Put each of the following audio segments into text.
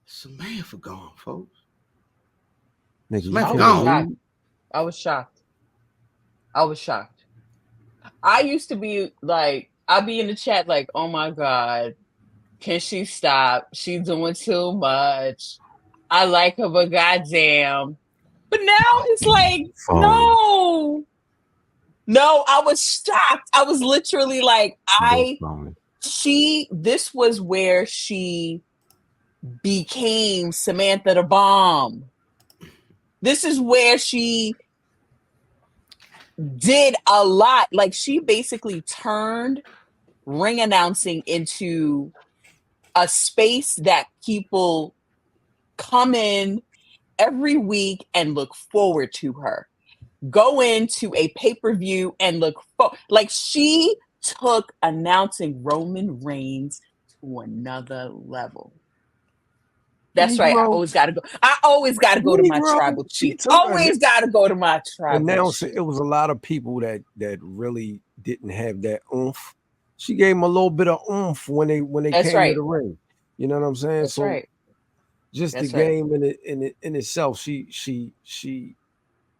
Samantha gone, folks. Nigga, you Samantha can't gone. believe. I was shocked. I was shocked. I used to be like, I'd be in the chat like, oh my God, can she stop? She's doing too much. I like her, but goddamn. But now it's like, Phony. no. No, I was shocked. I was literally like, You're phony. this was where she became Samantha the Bomb. This is where she did a lot. Like, she basically turned ring announcing into a space that people come in every week and look forward to her. Go into a pay-per-view and look for, like, she took announcing Roman Reigns to another level. That's right. I Negro. always got to go. I always got to go to my Negro. tribal She chief. took Always got to go to my tribal announcing. chief. It was a lot of people that really didn't have that oomph. She gave them a little bit of oomph when they That's came right. to the ring. You know what I'm saying? That's So right. just That's the right. game in itself, she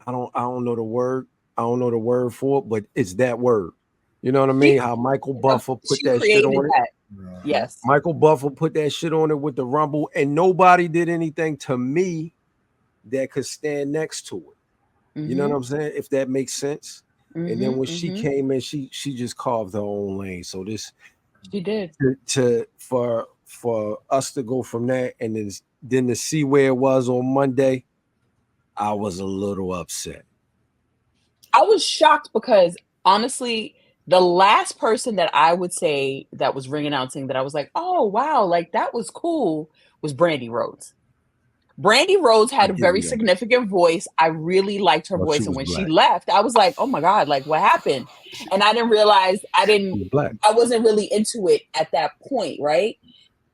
I don't know the word. I don't know the word for it, but it's that word. You know what I mean? How Michael Buffer put She that shit created on it. that. Yes. Michael Buffer put that shit on it with the Rumble, and nobody did anything to me that could stand next to it. You know what I'm saying? If that makes sense. And then when she came in, she just carved her own lane. So this She did. for us to go from that and then to see where it was on Monday, I was a little upset. I was shocked because honestly, the last person that I would say that was ring announcing that I was like, oh wow, like that was cool, was Brandy Rhodes. Brandy Rhodes had a very significant voice. I really liked her voice. And when she left, I was like, oh my God, like what happened? And I didn't realize I wasn't really into it at that point, right?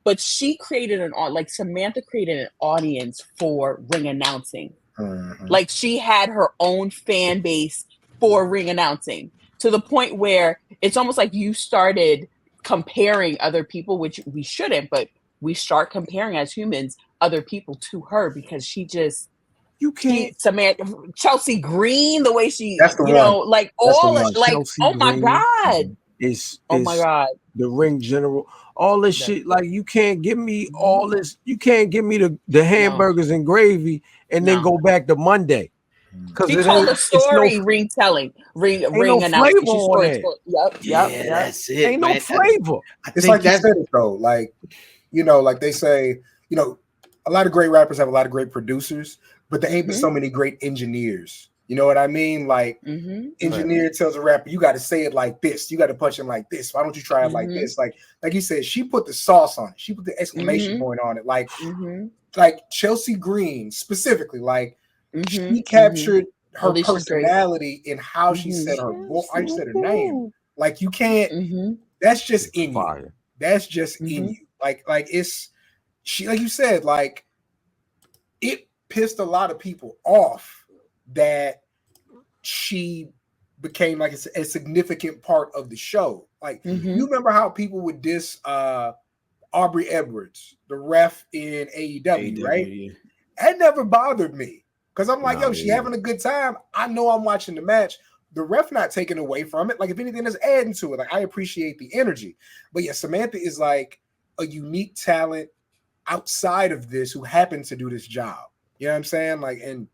But she created Samantha created an audience for ring announcing. Like she had her own fan base for ring announcing to the point where it's almost like you started comparing other people, which we shouldn't, but we start comparing as humans other people to her because Samantha, Chelsea Green, the way she, like all of, like, Chelsea oh my God. Oh my God. The ring general, all this shit. Like you can't give me all this. You can't give me the hamburgers and gravy and then go back to Monday. Because she told a story, ring telling, ring announcing. She scored. Yep. That's it. Ain't no flavor. It's like you said it though. Like, like they say, a lot of great rappers have a lot of great producers, but there ain't been so many great engineers. You know what I mean? Like, engineer tells a rapper, you got to say it like this. You got to punch him like this. Why don't you try it like this? Like you said, she put the sauce on it. She put the exclamation point on it. Like Chelsea Green specifically, like she captured her personality in how she said her voice, how she said her name. Like you can't. That's just in you. That's just in you. Like it's she. Like you said, like it pissed a lot of people off that she became like a significant part of the show. Like you remember how people would diss Aubrey Edwards, the ref in AEW, right? Yeah. That never bothered me because I'm like, she having a good time. I know I'm watching the match. The ref not taking away from it. Like if anything is adding to it. Like I appreciate the energy. But yeah, Samantha is like a unique talent outside of this who happens to do this job. You know what I'm saying? Like, and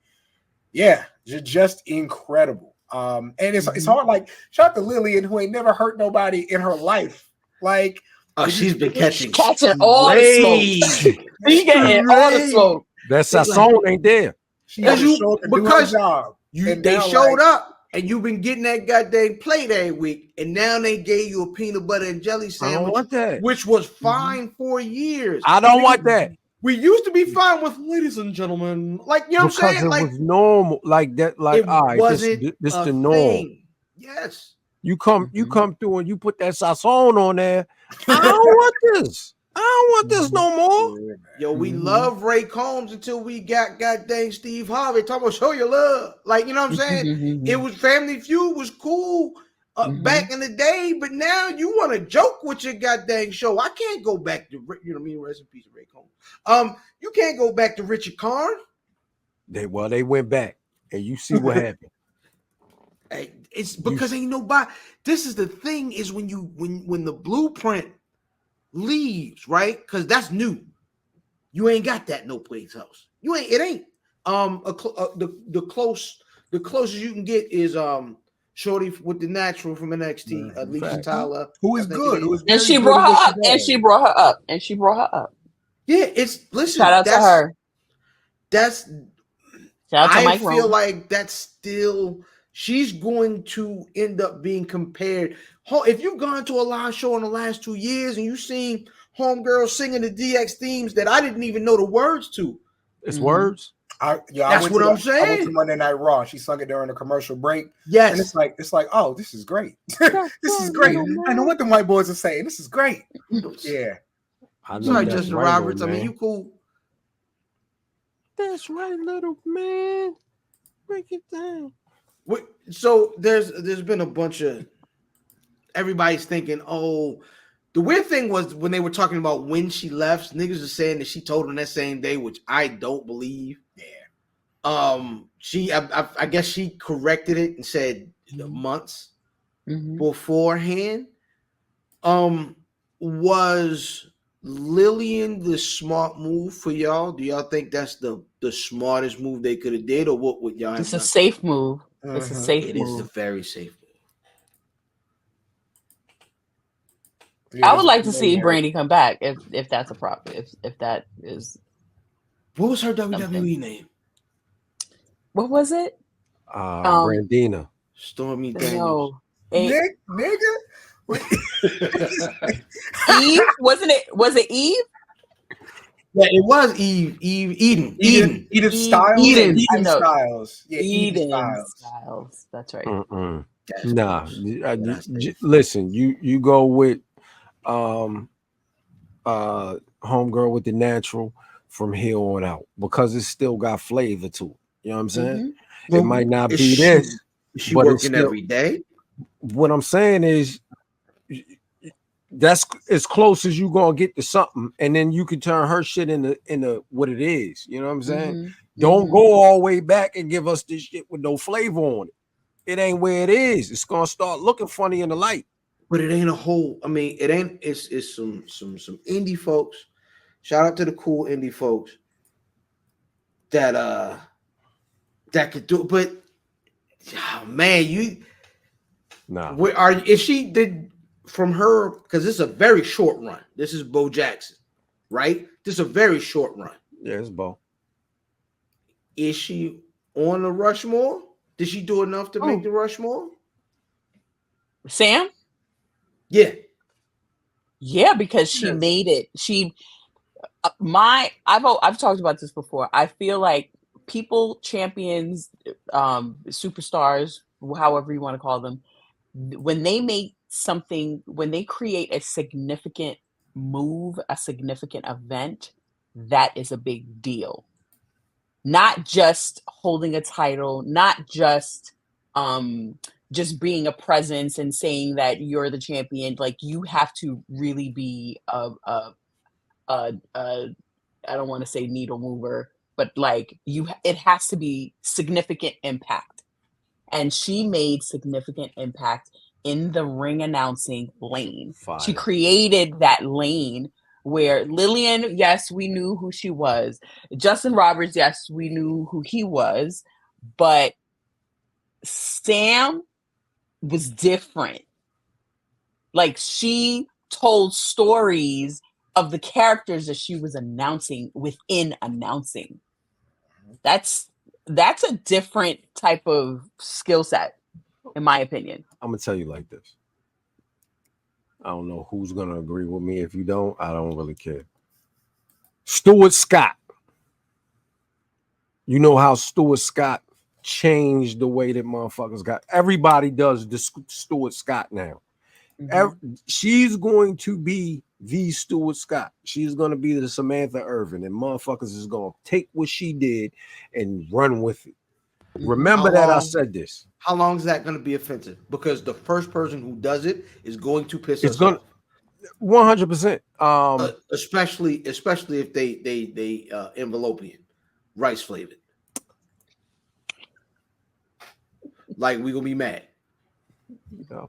yeah, just incredible. And it's hard. Like, shout out to Lillian, who ain't never hurt nobody in her life. Like, she's been catching all the smoke. She's getting all the smoke. That Sasson ain't there. Because they showed up and you've been getting that goddamn plate every week, and now they gave you a peanut butter and jelly sandwich, which was fine for years. I don't want that. We used to be fine with ladies and gentlemen, like you know what I'm saying? Because it was normal, like that. Like, all right, this the norm. Yes, you come through and you put that sazon on there. I don't want this. I don't want this no more. Yo, we love Ray Combs until we got goddamn Steve Harvey talking about show your love. Like, you know what I'm saying? It was Family Feud was cool back in the day, but now you want to joke with your goddamn show. I can't go back to, you know what I mean? Rest in peace, Ray Combs. You can't go back to Richard Karn. They went back, and you see what happened. It's because ain't nobody. This is the thing: is when the blueprint leaves, right? Because that's new. You ain't got that no place else. You ain't. It ain't. The closest you can get is Shorty with the natural from NXT, Alicia Tyler, who is good. And she brought her up. And she brought her up. And she brought her up. Yeah, listen. Shout out to her. I feel like that's still. She's going to end up being compared. If you've gone to a live show in the last 2 years and you've seen Homegirl singing the DX themes that I didn't even know the words to. It's words. That's what I'm saying. I went to Monday Night Raw. She sung it during a commercial break. Yes. And it's like, oh, this is great. This is great. I know what the white boys are saying. This is great. Yeah. Sorry, Justin Roberts. I mean, you cool. That's right, little man. Break it down. So there's been a bunch of everybody's thinking, oh, the weird thing was when they were talking about when she left, niggas are saying that she told them that same day, which I don't believe. Yeah. I guess she corrected it and said months beforehand. Was Lillian the smart move for y'all? Do y'all think that's the smartest move they could have did, or what would y'all have done? It's a safe move. It's a safe move. It is a very safe move. I would like to see Brandy come back if that's a problem. If that is. What was her WWE name? What was it? Brandina. Stormy Daniels. Nigga. Eve? Wasn't it? Was it Eve? Yeah, it was Eve. Eden Styles. Eden Styles. Yeah, Eden Styles. That's right. Listen, you go with homegirl with the natural from here on out because it still got flavor to it. You know what I'm saying? It might not be this. She working every day. What I'm saying is that's as close as you gonna get to something, and then you can turn her shit into what it is. You know what I'm saying? Don't go all the way back and give us this shit with no flavor on it. It ain't where it is. It's gonna start looking funny in the light. But it ain't a whole. I mean, it ain't. It's some indie folks. Shout out to the cool indie folks that could do it. But man, if she did from her, because this is a very short run. This is Bo Jackson, right? This is a very short run. Yeah, it's Bo. Is she on the Rushmore? Did she do enough to make the Rushmore? Sam? Yeah, because she made it. I've talked about this before. I feel like champions, superstars, however you want to call them, when they make something, when they create a significant move, a significant event, that is a big deal. Not just holding a title, not just being a presence and saying that you're the champion. Like, you have to really be I don't want to say needle mover, but like it has to be significant impact. And she made significant impact in the ring announcing lane. Fire. She created that lane where Lillian, yes, we knew who she was. Justin Roberts, yes, we knew who he was. But Sam was different. Like, she told stories of the characters that she was announcing within announcing. That's a different type of skill set, in my opinion. I'm gonna tell you like this. I don't know who's gonna agree with me. If you don't, I don't really care. Stuart Scott. You know how Stuart Scott changed the way that motherfuckers got. Everybody does the Stuart Scott now. She's going to be the Stuart Scott. She's going to be the Samantha Irvin, and motherfuckers is going to take what she did and run with it. Remember that I said this. How long is that going to be offensive? Because the first person who does it is going to piss us off. 100%. Especially if they envelopian, rice flavored. Like we gonna be mad.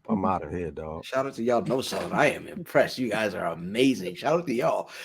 I'm out of here, dog. Shout out to y'all. No selling. I am impressed. You guys are amazing. Shout out to y'all.